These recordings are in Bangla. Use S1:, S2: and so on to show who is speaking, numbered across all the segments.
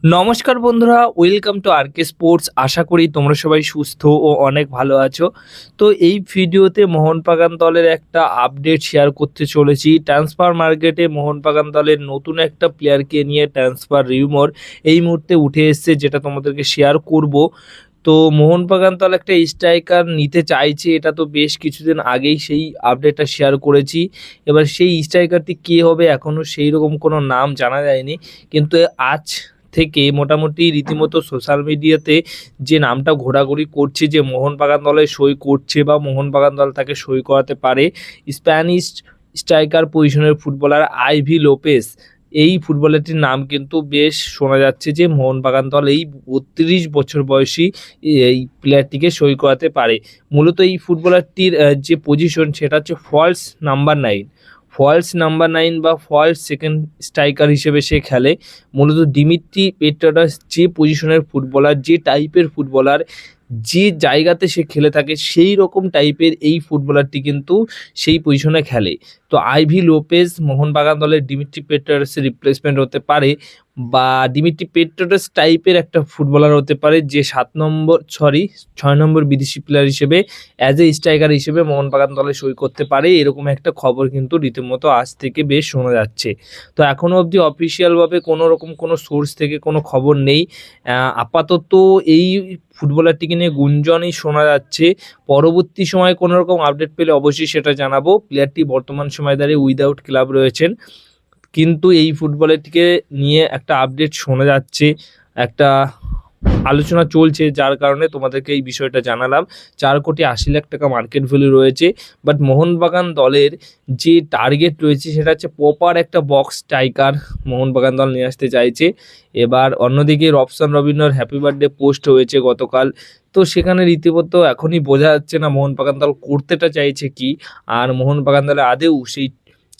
S1: নমস্কার বন্ধুরা, ওয়েলকাম টু আরকে স্পোর্টস। আশা করি তোমরা সবাই সুস্থ ও অনেক ভালো আছো। তো এই ভিডিওতে মোহনবাগান দলের একটা আপডেট শেয়ার করতে চলেছি। ট্রান্সফার মার্কেটে মোহনবাগান দলের নতুন একটা প্লেয়ারকে নিয়ে ট্রান্সফার রিউমার এই মুহূর্তে উঠে এসেছে, যেটা তোমাদেরকে শেয়ার করব। তো মোহনবাগান দল একটা স্ট্রাইকার নিতে চাইছে, এটা তো বেশ কিছুদিন আগেই সেই আপডেটটা শেয়ার করেছি। এবার সেই স্ট্রাইকারটি কে হবে এখনও সেই রকম কোনো নাম জানা যায়নি, কিন্তু আজ থেকে মোটামুটি রীতিমতো সোশ্যাল মিডিয়াতে যে নামটা ঘোরাঘুরি করছে যে মোহনবাগান দলে সই করছে বা মোহনবাগান দল তাকে সই করাতে পারে, স্প্যানিশ স্ট্রাইকার পজিশনের ফুটবলার আইভি লোপেস। এই ফুটবলারটির নাম কিন্তু বেশ শোনা যাচ্ছে যে মোহনবাগান দল এই 32 বছর বয়সী এই প্লেয়ারটিকে সই করাতে পারে। মূলত এই ফুটবলারটির যে পজিশন সেটা হচ্ছে ফলস নাম্বার 9 বা ফলস সেকেন্ড স্ট্রাইকার হিসেবে সে খেলে। মূলত দিমিত্রি পেট্রাডাস যে পজিশনের ফুটবলার, যে টাইপের ফুটবলার, যে জায়গাতে সে খেলে থাকে সেই রকম টাইপের এই ফুটবলারটি কিন্তু সেই পজিশনে খেলে। তো আইভি লোপেজ মোহনবাগান দলের ডিমিত্রি পেট্রাডাসের রিপ্লেসমেন্ট হতে পারে, বা ডিমিত্রি পেট্রাডাস টাইপের একটা ফুটবলার হতে পারে যে 6 নম্বর বিদেশি প্লেয়ার হিসেবে অ্যাজ এ স্ট্রাইকার হিসেবে মোহনবাগান দলে সই করতে পারে। এরকম একটা খবর কিন্তু রীতিমতো আজ থেকে বেশ শোনা যাচ্ছে। তো এখনও অবধি অফিসিয়ালভাবে কোনো রকম কোনো সোর্স থেকে কোনো খবর নেই। আপাতত এই ফুটবলারটিকে নিয়ে গুঞ্জনই শোনা যাচ্ছে। পরবর্তী সময়ে কোনো রকম আপডেট পেলে অবশ্যই সেটা জানাবো। প্লেয়ারটি বর্তমান সময় দাঁড়িয়ে উইদাউট ক্লাব রয়েছেন, কিন্তু এই ফুটবলারটিকে নিয়ে একটা আপডেট শোনা যাচ্ছে, একটা আলোচনা চলছে, যার কারণে তোমাদেরকে এই বিষয়টা জানালাম। 4,80,00,000 টাকা মার্কেট ভ্যালু রয়েছে, বাট মোহনবাগান দলের যে টার্গেট রয়েছে সেটা হচ্ছে প্রপার একটা বক্স স্ট্রাইকার মোহনবাগান দল নিয়ে আসতে চাইছে। এবার অন্যদিকে রবসান রবিনের হ্যাপি বার্থডে পোস্ট হয়েছে গতকাল, তো সেখানে রীতিমতো এখনই বোঝা যাচ্ছে না মোহনবাগান দল করতেটা চাইছে কি, আর মোহনবাগান দলে আদেও সেই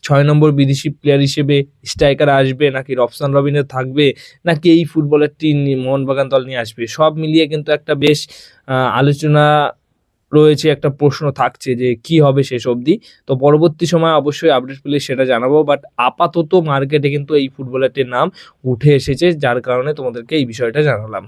S1: 6 নম্বর বিদেশি প্লেয়ার হিসেবে স্ট্রাইকার আসবে, নাকি রবসান রবিনের থাকবে, নাকি এই ফুটবলারটি মোহনবাগান দল নিয়ে আসবে। সব মিলিয়ে কিন্তু একটা বেশ আলোচনা রয়েছে, একটা প্রশ্ন থাকছে যে কি হবে শেষ অবধি। তো পরবর্তী সময় অবশ্যই আপডেট পেলে সেটা জানাবো, বাট আপাতত মার্কেটে কিন্তু এই ফুটবলারটির নাম উঠে এসেছে, যার কারণে তোমাদেরকে এই বিষয়টা জানালাম।